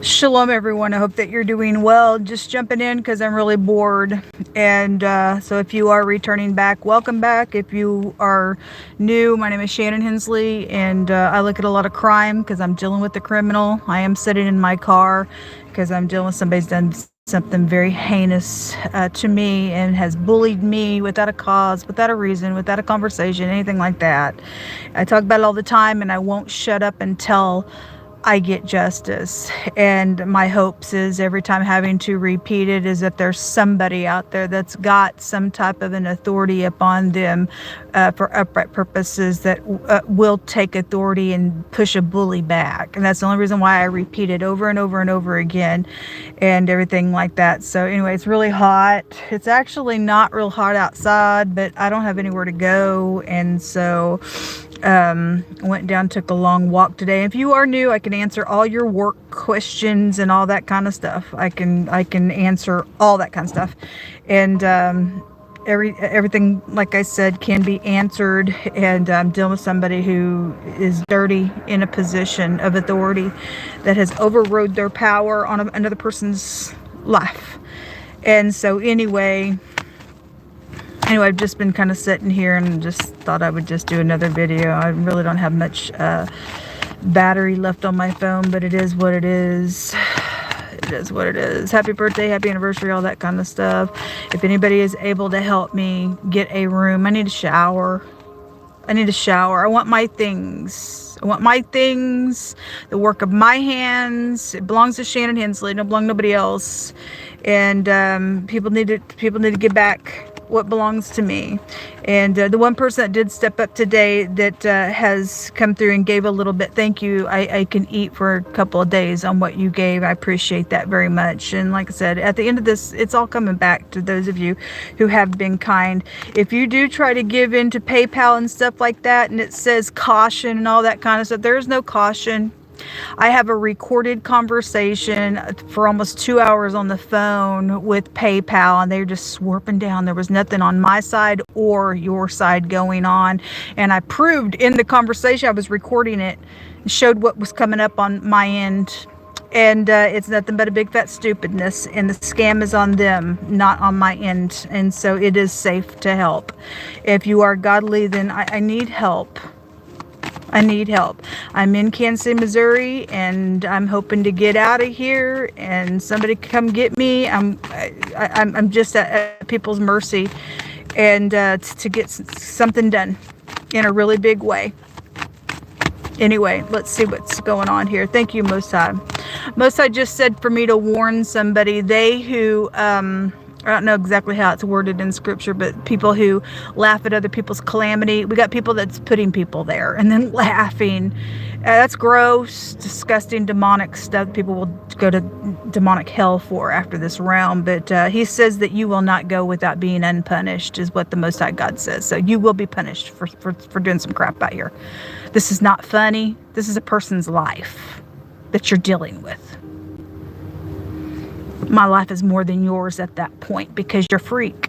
Shalom everyone, I hope that you're doing well. Just jumping in because I'm really bored, and so if you are returning back, welcome back. If you are new, my name is Shannon Hensley, and I look at a lot of crime because I'm dealing with the criminal. I am sitting in my car because I'm dealing with somebody's done something very heinous to me and has bullied me without a cause, without a reason, without a conversation, anything like that. I talk about it all the time, and I won't shut up until I get justice. And my hopes is every time having to repeat it is that there's somebody out there that's got some type of an authority upon them for upright purposes that will take authority and push a bully back. And that's the only reason why I repeat it over and over and over again and everything like that. So anyway, it's really hot. It's actually not real hot outside, but I don't have anywhere to go, and so went down, took a long walk today. If you are new, I can answer all your work questions and all that kind of stuff. I can answer all that kind of stuff, and everything, like I said, can be answered. And I'm dealing with somebody who is dirty in a position of authority that has overrode their power on another person's life. And so anyway, I've just been kind of sitting here and just thought I would just do another video. I really don't have much battery left on my phone, but it is what it is. It is what it is. Happy birthday, happy anniversary, all that kind of stuff. If anybody is able to help me get a room, I need a shower. I need a shower. I want my things. I want my things. The work of my hands. It belongs to Shannon Hensley. It don't belong to nobody else. And people need to get back what belongs to me. And the one person that did step up today that has come through and gave a little bit, thank you. I can eat for a couple of days on what you gave. I appreciate that very much. And like I said, at the end of this, it's all coming back to those of you who have been kind. If you do try to give in to PayPal and stuff like that, and it says caution and all that kind of stuff, there is no caution. I have a recorded conversation for almost 2 hours on the phone with PayPal, and they were just swirping down. There was nothing on my side or your side going on. And I proved in the conversation, I was recording it, showed what was coming up on my end. And it's nothing but a big fat stupidness, and the scam is on them, not on my end. And so it is safe to help. If you are godly, then I need help. I need help. I'm in Kansas City, Missouri, and I'm hoping to get out of here and somebody come get me. I'm just at people's mercy, and to get something done in a really big way. Anyway, let's see what's going on here. Thank you, Most High. Most High just said for me to warn somebody. They who I don't know exactly how it's worded in scripture, but people who laugh at other people's calamity. We got people that's putting people there and then laughing. That's gross, disgusting, demonic stuff people will go to demonic hell for after this realm. But he says that you will not go without being unpunished, is what the Most High God says. So you will be punished for doing some crap out here. This is not funny. This is a person's life that you're dealing with. My life is more than yours at that point because you're a freak.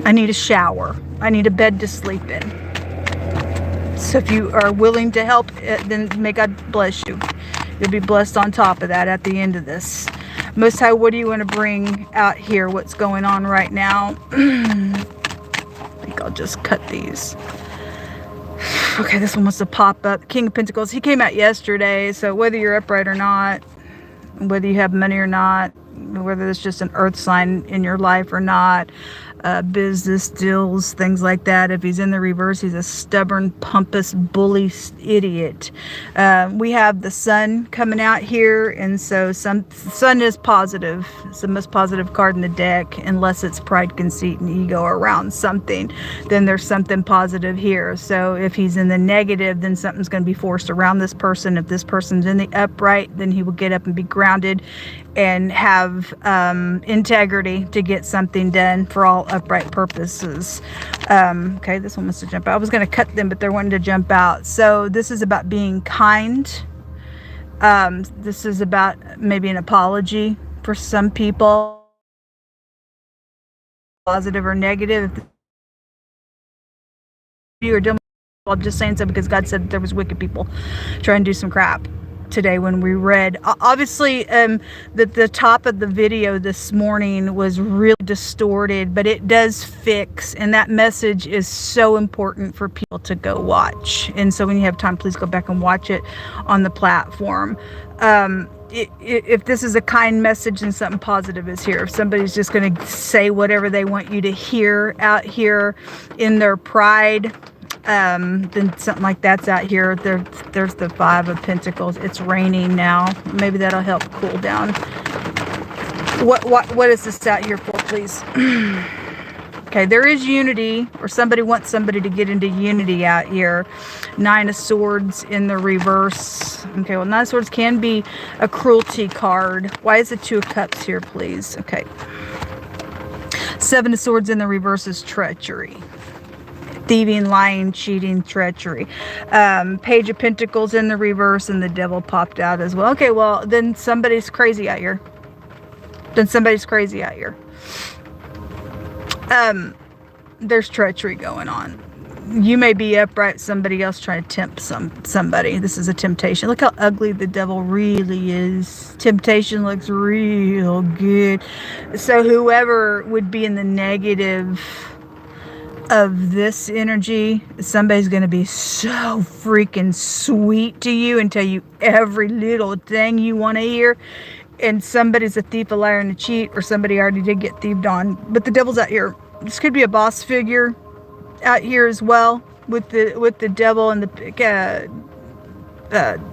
I need a shower. I need a bed to sleep in. So if you are willing to help, then may God bless you. You'll be blessed on top of that at the end of this. Most High, what do you want to bring out here? What's going on right now? I think I'll just cut these. Okay, this one wants to pop up. King of Pentacles. He came out yesterday, so whether you're upright or not, whether you have money or not, whether there's just an earth sign in your life or not, business deals, things like that. If he's in the reverse, he's a stubborn, pompous, bully idiot. We have the sun coming out here, and so sun is positive. It's the most positive card in the deck, unless it's pride, conceit, and ego around something. Then there's something positive here. So if he's in the negative, then something's going to be forced around this person. If this person's in the upright, then he will get up and be grounded and have integrity to get something done for all upright purposes. Okay, this one wants to jump out. I was going to cut them, but they're wanting to jump out. So this is about being kind. This is about maybe an apology for some people, positive or negative. If you are dealing I'm just saying so because God said there was wicked people trying to do some crap today when we read. Obviously, the top of the video this morning was really distorted, but it does fix, and that message is so important for people to go watch. And so when you have time, please go back and watch it on the platform. If this is a kind message, then something positive is here. If somebody's just going to say whatever they want you to hear out here in their pride, then something like that's out here. There's the Five of Pentacles. It's raining now. Maybe that'll help cool down. What is this out here for, please? Okay, there is unity, or somebody wants somebody to get into unity out here. Nine of Swords in the reverse. Okay, well, Nine of Swords can be a cruelty card. Why is the Two of Cups here, please? Okay. Seven of Swords in the reverse is treachery. Thieving, lying, cheating, treachery. Page of Pentacles in the reverse, and the Devil popped out as well. Okay, well, then somebody's crazy out here. There's treachery going on. You may be upright, somebody else trying to tempt somebody. This is a temptation. Look how ugly the devil really is. Temptation looks real good. So whoever would be in the negative of this energy, somebody's going to be so freaking sweet to you and tell you every little thing you want to hear. And somebody's a thief, a liar, and a cheat, or somebody already did get thieved on. But the devil's out here. This could be a boss figure out here as well, with the devil and the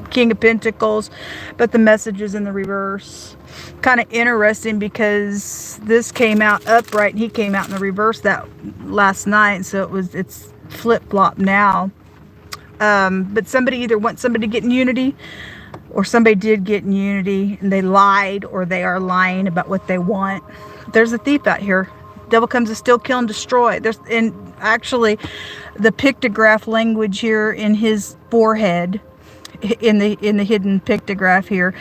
King of Pentacles, but the message is in the reverse. Kind of interesting because this came out upright and he came out in the reverse that last night, so it's flip-flop now. But somebody either wants somebody to get in unity, or somebody did get in unity and they lied, or they are lying about what they want. There's a thief out here. Devil comes to steal, kill, and destroy. And actually, the pictograph language here in his forehead, in the hidden pictograph here,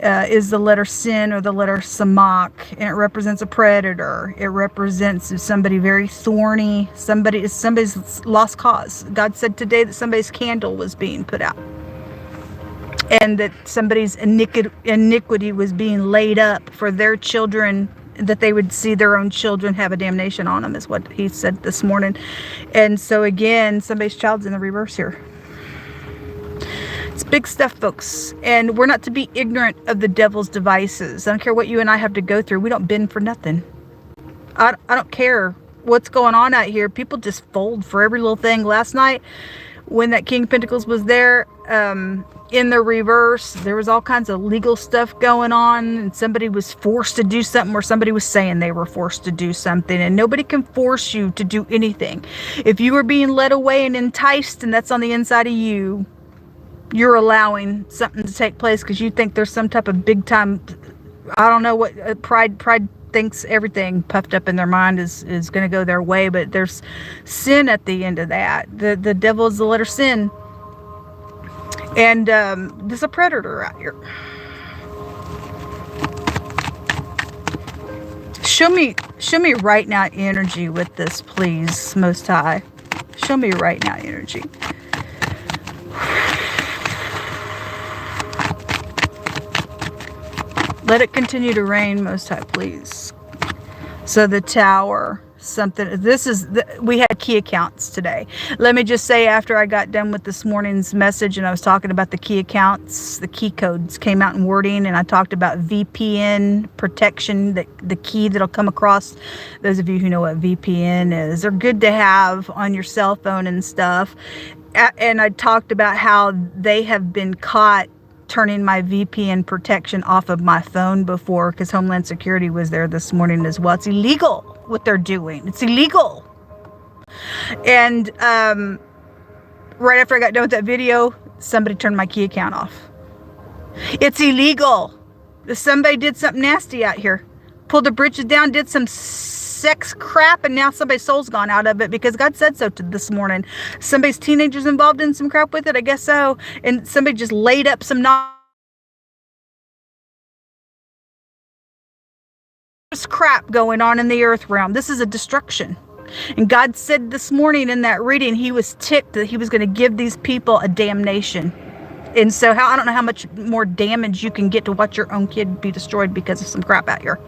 is the letter Sin or the letter Samak, and it represents a predator. It represents somebody very thorny. Somebody's lost cause. God said today that somebody's candle was being put out, and that somebody's iniquity was being laid up for their children, that they would see their own children have a damnation on them, is what he said this morning. And so again, somebody's child's in the reverse here. It's big stuff, folks. And we're not to be ignorant of the devil's devices. I don't care what you and I have to go through. We don't bend for nothing. I don't care what's going on out here. People just fold for every little thing. Last night, when that King of Pentacles was there, in the reverse, there was all kinds of legal stuff going on, and somebody was forced to do something, or somebody was saying they were forced to do something, and nobody can force you to do anything. If you are being led away and enticed, and that's on the inside of you, you're allowing something to take place because you think there's some type of big time, I don't know what, pride thinks everything puffed up in their mind is going to go their way, but there's sin at the end of that. The devil is the letter Sin. And there's a predator out here. Show me right now energy with this, please, Most High. Show me right now energy. Let it continue to rain, Most High, please. So the Tower. We had key accounts today. Let me just say, after I got done with this morning's message and I was talking about the key accounts, the key codes came out in wording, and I talked about VPN protection, the key that'll come across. Those of you who know what VPN is, they're good to have on your cell phone and stuff. And I talked about how they have been caught turning my VPN protection off of my phone before, because Homeland Security was there this morning as well. It's illegal what they're doing. It's illegal. And right after I got done with that video, somebody turned my key account off. It's illegal. Somebody did something nasty out here. Pulled the britches down, did some sex crap, and now somebody's soul's gone out of it because God said so this morning. Somebody's teenagers involved in some crap with it, I guess so. And somebody just laid up some crap going on in the earth realm. This is a destruction. And God said this morning in that reading, he was ticked that he was going to give these people a damnation. And so I don't know how much more damage you can get to watch your own kid be destroyed because of some crap out here.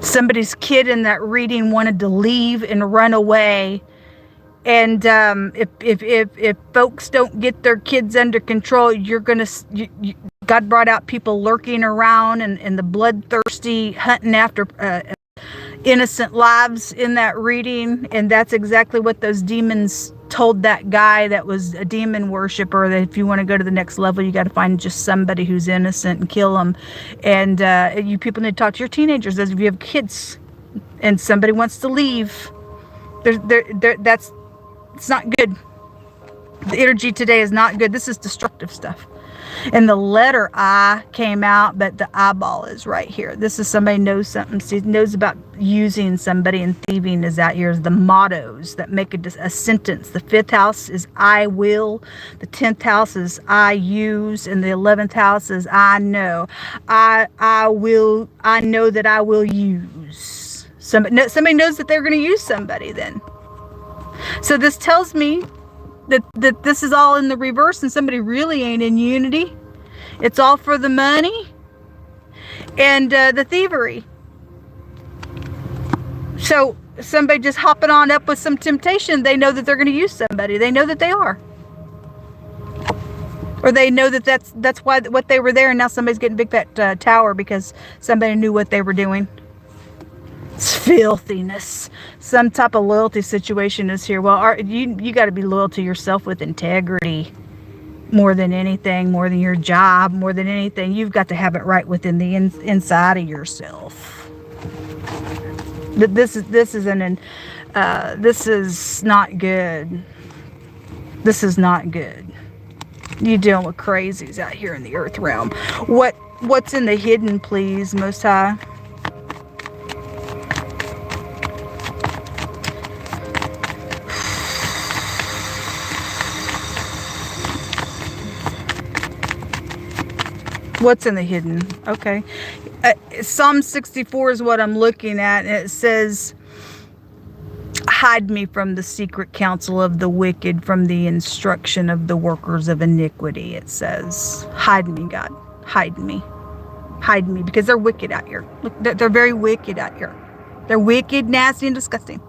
Somebody's kid in that reading wanted to leave and run away. And if folks don't get their kids under control, God brought out people lurking around and the bloodthirsty hunting after innocent lives in that reading. And that's exactly what those demons told that guy that was a demon worshiper, that if you want to go to the next level, you got to find just somebody who's innocent and kill them. And you people need to talk to your teenagers as if you have kids and somebody wants to leave. It's not good. The energy today is not good. This is destructive stuff. And the letter I came out, but the eyeball is right here. This is somebody knows something, knows about using somebody, and thieving is out here. Is the mottos that make a sentence. The 5th house is I will. The 10th house is I use. And the 11th house is I know. I will. I know that I will use. Somebody knows that they're going to use somebody then. So this tells me that this is all in the reverse and somebody really ain't in unity. It's all for the money and the thievery. So somebody just hopping on up with some temptation, they know that they're going to use somebody. They know that they are. Or they know that that's why what they were there, and now somebody's getting big fat tower because somebody knew what they were doing. It's filthiness. Some type of loyalty situation is here. Well, you got to be loyal to yourself with integrity more than anything, more than your job, more than anything. You've got to have it right within the inside of yourself. This is not good. This is not good. You're dealing with crazies out here in the earth realm. What's in the hidden, please, Most High? What's in the hidden? Okay. Psalm 64 is what I'm looking at. And it says, hide me from the secret counsel of the wicked, from the instruction of the workers of iniquity. It says, hide me, God. Hide me. Hide me. Because they're wicked out here. Look, they're very wicked out here. They're wicked, nasty, and disgusting.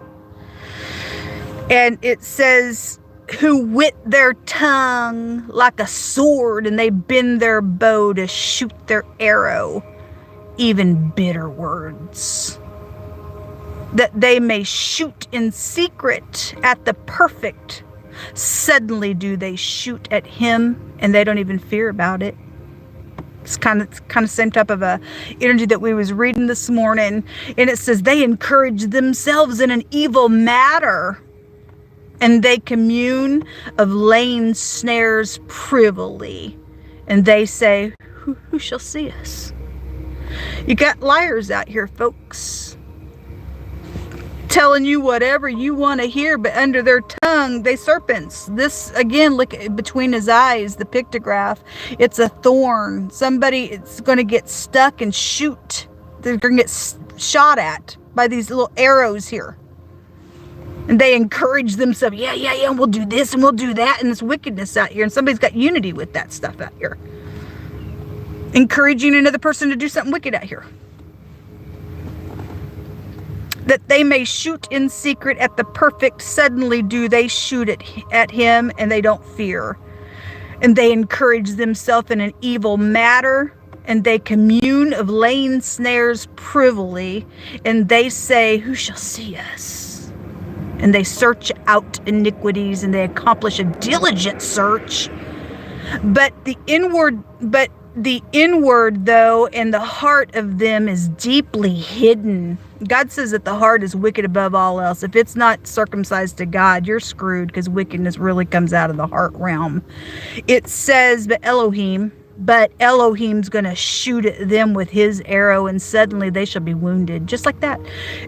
And it says, who whet their tongue like a sword, and they bend their bow to shoot their arrow, even bitter words, that they may shoot in secret at the perfect. Suddenly do they shoot at him, and they don't even fear about it. It's kind of same type of a energy that we was reading this morning. And it says they encourage themselves in an evil matter, and they commune of laying snares privily. And they say, who shall see us? You got liars out here, folks, telling you whatever you want to hear, but under their tongue, they serpents. This, again, look between his eyes, the pictograph. It's a thorn. Somebody is going to get stuck and shoot. They're going to get shot at by these little arrows here. And they encourage themselves, yeah, we'll do this and we'll do that, and this wickedness out here. And somebody's got unity with that stuff out here. Encouraging another person to do something wicked out here. That they may shoot in secret at the perfect. Suddenly do they shoot at him, and they don't fear. And they encourage themselves in an evil matter, and they commune of laying snares privily. And they say, who shall see us? And they search out iniquities, and they accomplish a diligent search. But the inward though, and the heart of them is deeply hidden. God says that the heart is wicked above all else. If it's not circumcised to God, you're screwed, because wickedness really comes out of the heart realm. It says, but Elohim's going to shoot at them with his arrow, and suddenly they shall be wounded. Just like that.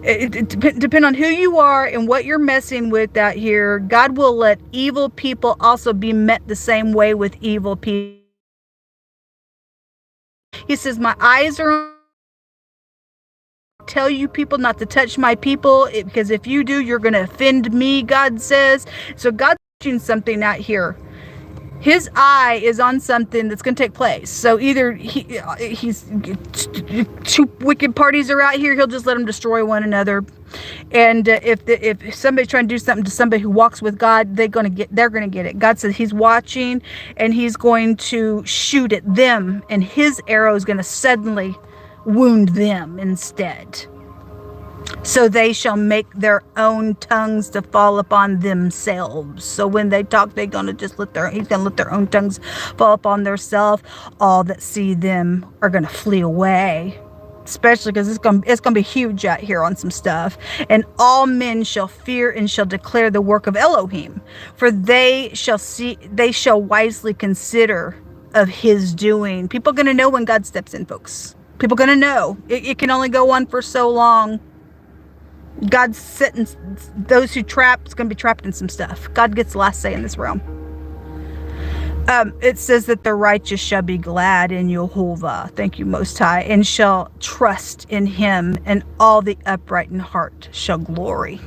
It depends on who you are and what you're messing with out here. God will let evil people also be met the same way with evil people. He says, my eyes are tell you people not to touch my people, because if you do, you're going to offend me, God says. So God's watching something out here. His eye is on something that's going to take place. So either he's two wicked parties are out here, he'll just let them destroy one another. And if somebody's trying to do something to somebody who walks with God, they're going to get it. God says he's watching, and he's going to shoot at them, and his arrow is going to suddenly wound them instead. So they shall make their own tongues to fall upon themselves. So when they talk, he's gonna let their own tongues fall upon themselves. All that see them are gonna flee away. Especially because it's gonna be huge out here on some stuff. And all men shall fear and shall declare the work of Elohim, for they shall wisely consider of his doing. People are gonna know when God steps in, folks. People are gonna know. It can only go on for so long. God's setting those who trap is going to be trapped in some stuff. God gets the last say in this realm. It says that the righteous shall be glad in Yehovah, thank you Most High, and shall trust in him, and all the upright in heart shall glory.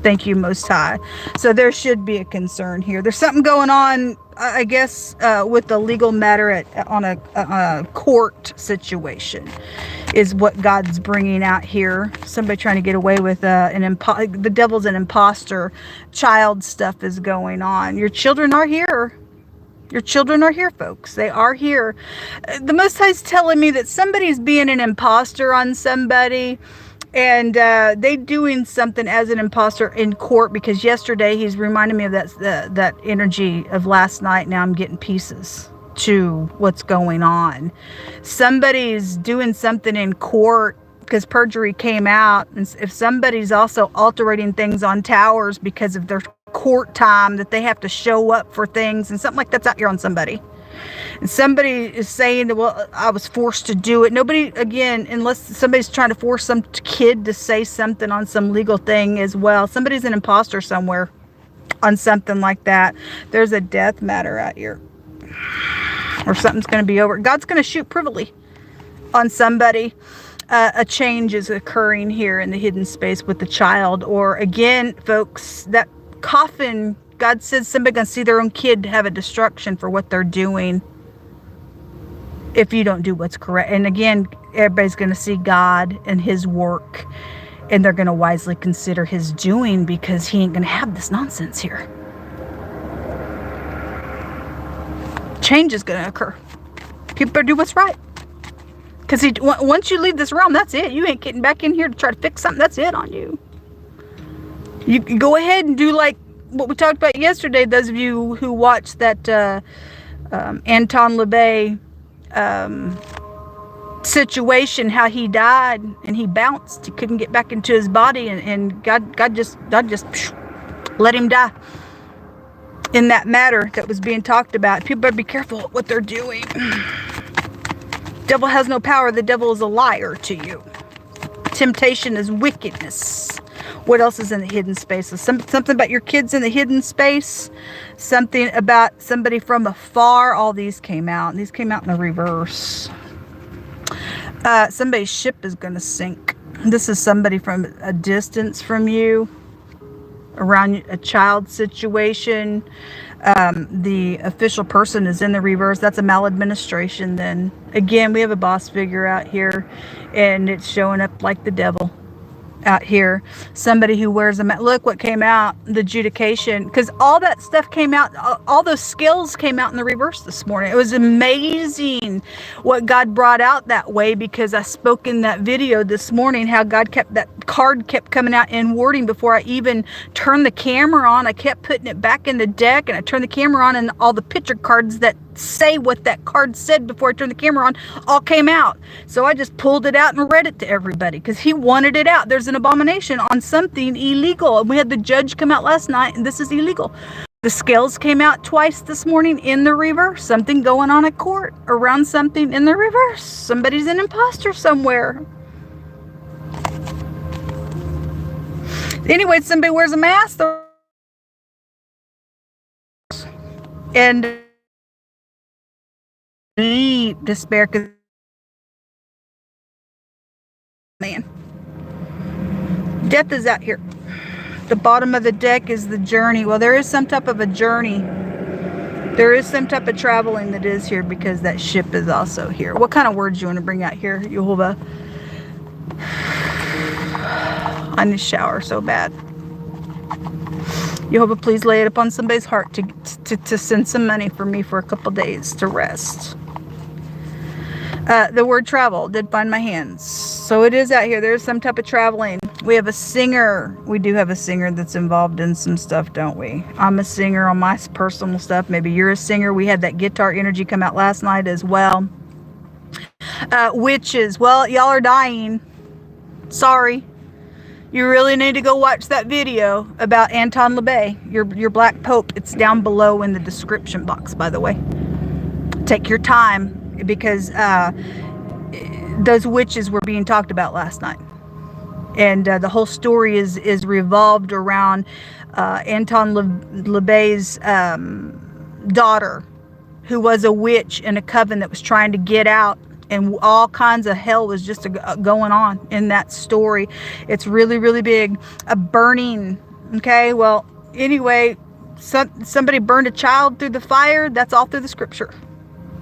Thank you Most High. So there should be a concern here. There's something going on, I guess, with the legal matter on a court situation is what God's bringing out here. Somebody trying to get away with the devil's an imposter. Child stuff is going on. Your children are here. Your children are here, folks. They are here. The Most High's telling me that somebody's being an imposter on somebody, and they doing something as an imposter in court, because yesterday he's reminding me of that energy of last night. Now I'm getting pieces to what's going on. Somebody's doing something in court because perjury came out, and if somebody's also altering things on towers because of their court time, that they have to show up for things, and something like that's out here on somebody. And somebody is saying that, well, I was forced to do it. Nobody, again, unless somebody's trying to force some kid to say something on some legal thing as well. Somebody's an imposter somewhere on something like that. There's a death matter out here, or something's going to be over. God's going to shoot privily on somebody. A change is occurring here in the hidden space with the child. Or again, folks, that coffin, God says somebody's going to see their own kid have a destruction for what they're doing if you don't do what's correct. And again, everybody's going to see God and his work, and they're going to wisely consider his doing, because he ain't going to have this nonsense here. Change is going to occur. People better do what's right. Because once you leave this realm, that's it. You ain't getting back in here to try to fix something. That's it on you. You can go ahead and do like what we talked about yesterday. Those of you who watched that Anton LaVey situation, how he died and he bounced. He couldn't get back into his body, and God just let him die in that matter that was being talked about. People better be careful what they're doing. Devil has no power. The devil is a liar to you. Temptation is wickedness. What else is in the hidden space? So something about your kids in the hidden space. Something about somebody from afar. All these came out. These came out in the reverse. Somebody's ship is going to sink. This is somebody from a distance from you. Around a child situation. The official person is in the reverse. That's a maladministration then. Again, we have a boss figure out here, and it's showing up like the devil out here. Somebody who wears a mask. Look what came out, the adjudication, because all that stuff came out, all those skills came out in the reverse this morning. It was amazing what God brought out that way, because I spoke in that video this morning how God kept that card kept coming out in wording before I even turned the camera on. I kept putting it back in the deck, and I turned the camera on, and all the picture cards that say what that card said before I turned the camera on all came out. So I just pulled it out and read it to everybody because he wanted it out. There's an abomination on something illegal, and we had the judge come out last night, and this is illegal. The scales came out twice this morning in the reverse. Something going on at court around something in the reverse. Somebody's an imposter somewhere. Anyway, somebody wears a mask and deep despair, because man, Death is out here. The bottom of the deck is the journey. Well, there is some type of a journey. There is some type of traveling that is here because that ship is also here. What kind of words you want to bring out here, Jehovah? I need a shower so bad. Jehovah, please lay it upon somebody's heart to send some money for me for a couple days to rest. The word travel did find my hands. So it is out here. There's some type of traveling. We have a singer. We do have a singer that's involved in some stuff, don't we? I'm a singer on my personal stuff. Maybe you're a singer. We had that guitar energy come out last night as well. Witches. Well, y'all are dying. Sorry. You really need to go watch that video about Anton LaVey, your Black Pope. It's down below in the description box, by the way. Take your time, because those witches were being talked about last night. And the whole story is revolved around Anton LaVey's daughter, who was a witch in a coven that was trying to get out. And all kinds of hell was just going on in that story. It's really, really big. A burning. Okay, well, anyway, somebody burned a child through the fire. That's all through the scripture.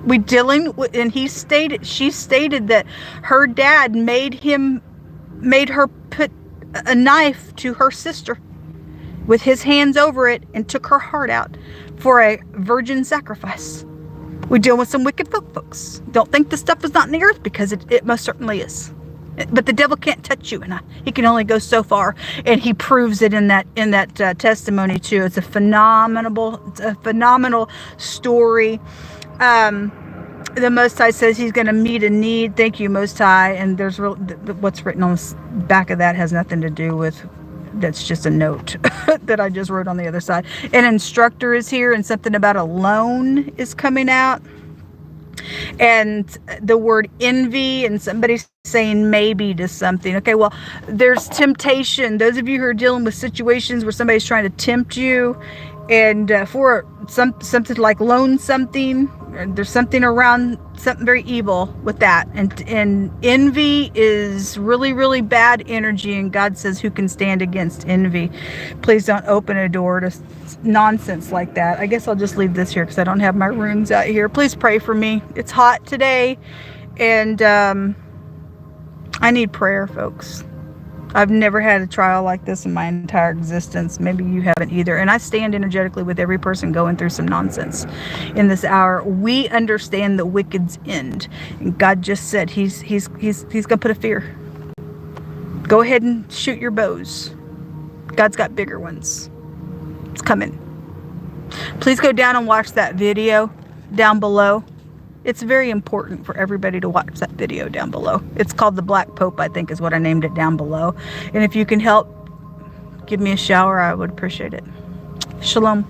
We dealing with, and she stated that her dad made her put a knife to her sister with his hands over it and took her heart out for a virgin sacrifice. We deal with some wicked folks. Don't think this stuff is not in the earth, because it most certainly is. But the devil can't touch you, and he can only go so far, and he proves it in that testimony too. It's a phenomenal story. The Most High says he's going to meet a need. Thank you, Most High. And there's what's written on the back of that has nothing to do with. That's just a note that I just wrote on the other side. An instructor is here, and something about a loan is coming out. And the word envy, and somebody saying maybe to something. Okay, well, there's temptation. Those of you who are dealing with situations where somebody's trying to tempt you, and for something like loan something, there's something around something very evil with that. And envy is really, really bad energy, and God says who can stand against envy? Please don't open a door to nonsense like that. I guess I'll just leave this here because I don't have my runes out here. Please pray for me. It's hot today, and I need prayer, folks. I've never had a trial like this in my entire existence. Maybe you haven't either. And I stand energetically with every person going through some nonsense in this hour. We understand the wicked's end. And God just said he's going to put a fear. Go ahead and shoot your bows. God's got bigger ones. It's coming. Please go down and watch that video down below. It's very important for everybody to watch that video down below. It's called The Black Pope, I think is what I named it, down below. And if you can help give me a shower, I would appreciate it. Shalom.